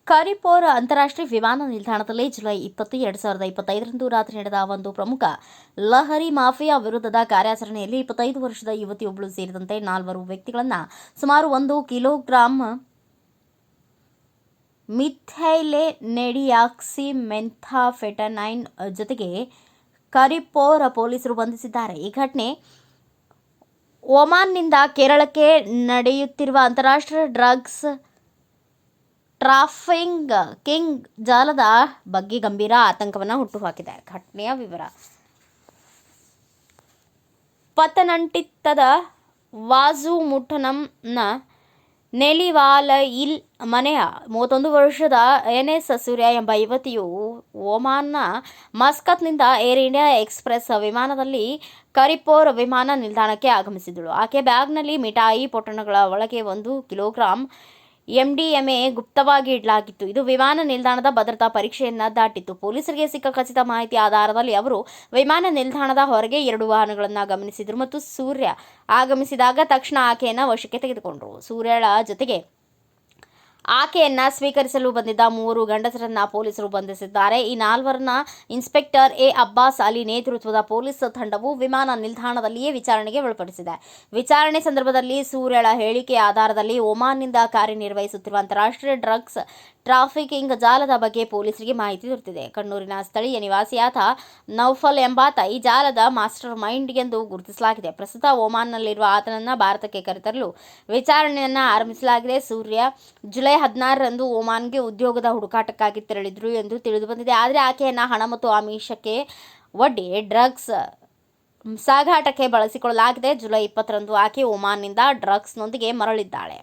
ಕರಿಪೋರ್ ಅಂತಾರಾಷ್ಟ್ರೀಯ ವಿಮಾನ ನಿಲ್ದಾಣದಲ್ಲಿ ಜುಲೈ 20, 2025ರಂದು ರಾತ್ರಿ ನಡೆದ ಒಂದು ಪ್ರಮುಖ ಲಹರಿ ಮಾಫಿಯಾ ವಿರುದ್ಧದ ಕಾರ್ಯಾಚರಣೆಯಲ್ಲಿ 25 ವರ್ಷದ ಯುವತಿಯೊಬ್ಬಳು ಸೇರಿದಂತೆ 4 ವ್ಯಕ್ತಿಗಳನ್ನು ಸುಮಾರು 1 ಕಿಲೋಗ್ರಾಂ ಮಿಥೈಲೇನಿಡಿಯಾಕ್ಸಿಮೆಥಾಂಫೆಟಮೈನ್ ಜೊತೆಗೆ ಕರಿಪೋರ್ ಪೊಲೀಸರು ಬಂಧಿಸಿದ್ದಾರೆ. ಈ ಘಟನೆ ಒಮಾನ್ನಿಂದ ಕೇರಳಕ್ಕೆ ನಡೆಯುತ್ತಿರುವ ಅಂತಾರಾಷ್ಟ್ರೀಯ ಡ್ರಗ್ಸ್ ಟ್ರಾಫಿಕಿಂಗ್ ಜಾಲದ ಬಗ್ಗೆ ಗಂಭೀರ ಆತಂಕವನ್ನು ಹುಟ್ಟುಹಾಕಿದೆ. ಘಟನೆಯ ವಿವರ: ಪತ್ತನಂತಿಟ್ಟದ ವಾಜುಮುಟ್ಟಂನ ನೆಲಿವಾಲಯಿಲ್ ಮನೆಯ 31 ವರ್ಷದ ಎನ್ಎಸ್ ಸೂರ್ಯ ಎಂಬ ಯುವತಿಯು ಒಮಾನ್ನ ಮಸ್ಕತ್ನಿಂದ ಏರ್ ಇಂಡಿಯಾ ಎಕ್ಸ್‌ಪ್ರೆಸ್ ವಿಮಾನದಲ್ಲಿ ಕರಿಪೋರ್ ವಿಮಾನ ನಿಲ್ದಾಣಕ್ಕೆ ಆಗಮಿಸಿದಳು. ಆಕೆ ಬ್ಯಾಗ್ನಲ್ಲಿ ಮಿಠಾಯಿ ಪೊಟ್ಟಣಗಳ ಒಳಗೆ 1 ಕಿಲೋಗ್ರಾಂ ಎಂಡಿಎಂಎ ಗುಪ್ತವಾಗಿ ಇಡಲಾಗಿತ್ತು. ಇದು ವಿಮಾನ ನಿಲ್ದಾಣದ ಭದ್ರತಾ ಪರೀಕ್ಷೆಯನ್ನು ದಾಟಿತ್ತು. ಪೊಲೀಸರಿಗೆ ಸಿಕ್ಕ ಖಚಿತ ಮಾಹಿತಿ ಆಧಾರದಲ್ಲಿ ಅವರು ವಿಮಾನ ನಿಲ್ದಾಣದ ಹೊರಗೆ 2 ವಾಹನಗಳನ್ನು ಗಮನಿಸಿದರು ಮತ್ತು ಸೂರ್ಯ ಆಗಮಿಸಿದಾಗ ತಕ್ಷಣ ಆಕೆಯನ್ನು ವಶಕ್ಕೆ ತೆಗೆದುಕೊಂಡರು. ಸೂರ್ಯಳ ಜೊತೆಗೆ ಆಕೆಯನ್ನು ಸ್ವೀಕರಿಸಲು ಬಂದಿದ್ದ 3 ಗಂಡಸರನ್ನು ಪೊಲೀಸರು ಬಂಧಿಸಿದ್ದಾರೆ. ಈ 4ರನ್ನ ಇನ್ಸ್ಪೆಕ್ಟರ್ ಎ ಅಬ್ಬಾಸ್ ಅಲಿ ನೇತೃತ್ವದ ಪೊಲೀಸ್ ತಂಡವು ವಿಮಾನ ನಿಲ್ದಾಣದಲ್ಲಿಯೇ ವಿಚಾರಣೆಗೆ ಒಳಪಡಿಸಿದೆ. ವಿಚಾರಣೆ ಸಂದರ್ಭದಲ್ಲಿ ಸೂರ್ಯಳ ಹೇಳಿಕೆಯ ಆಧಾರದಲ್ಲಿ ಒಮಾನ್ನಿಂದ ಕಾರ್ಯನಿರ್ವಹಿಸುತ್ತಿರುವ ಅಂತಾರಾಷ್ಟ್ರೀಯ ಡ್ರಗ್ಸ್ ಟ್ರಾಫಿಕಿಂಗ್ ಜಾಲದ ಬಗ್ಗೆ ಪೊಲೀಸರಿಗೆ ಮಾಹಿತಿ ದೊರೆತಿದೆ. ಕಣ್ಣೂರಿನ ಸ್ಥಳೀಯ ನಿವಾಸಿಯಾದ ನೌಫಲ್ ಎಂಬಾತ ಈ ಜಾಲದ ಮಾಸ್ಟರ್ ಮೈಂಡ್ ಎಂದು ಗುರುತಿಸಲಾಗಿದೆ. ಪ್ರಸ್ತುತ ಒಮಾನ್ನಲ್ಲಿರುವ ಆತನನ್ನು ಭಾರತಕ್ಕೆ ಕರೆತರಲು ವಿಚಾರಣೆಯನ್ನು ಆರಂಭಿಸಲಾಗಿದೆ. ಸೂರ್ಯ ಜುಲೈ 16ರಂದು ಒಮಾನ್ಗೆ ಉದ್ಯೋಗದ ಹುಡುಕಾಟಕ್ಕಾಗಿ ತೆರಳಿದ್ರು ಎಂದು ತಿಳಿದುಬಂದಿದೆ. ಆದರೆ ಆಕೆಯನ್ನು ಹಣ ಮತ್ತು ಆಮಿಷಕ್ಕೆ ಒಡ್ಡಿ ಡ್ರಗ್ಸ್ ಸಾಗಾಟಕ್ಕೆ ಬಳಸಿಕೊಳ್ಳಲಾಗಿದೆ. ಜುಲೈ 20ರಂದು ಆಕೆ ಒಮಾನ್ನಿಂದ ಡ್ರಗ್ಸ್ನೊಂದಿಗೆ ಮರಳಿದ್ದಾಳೆ.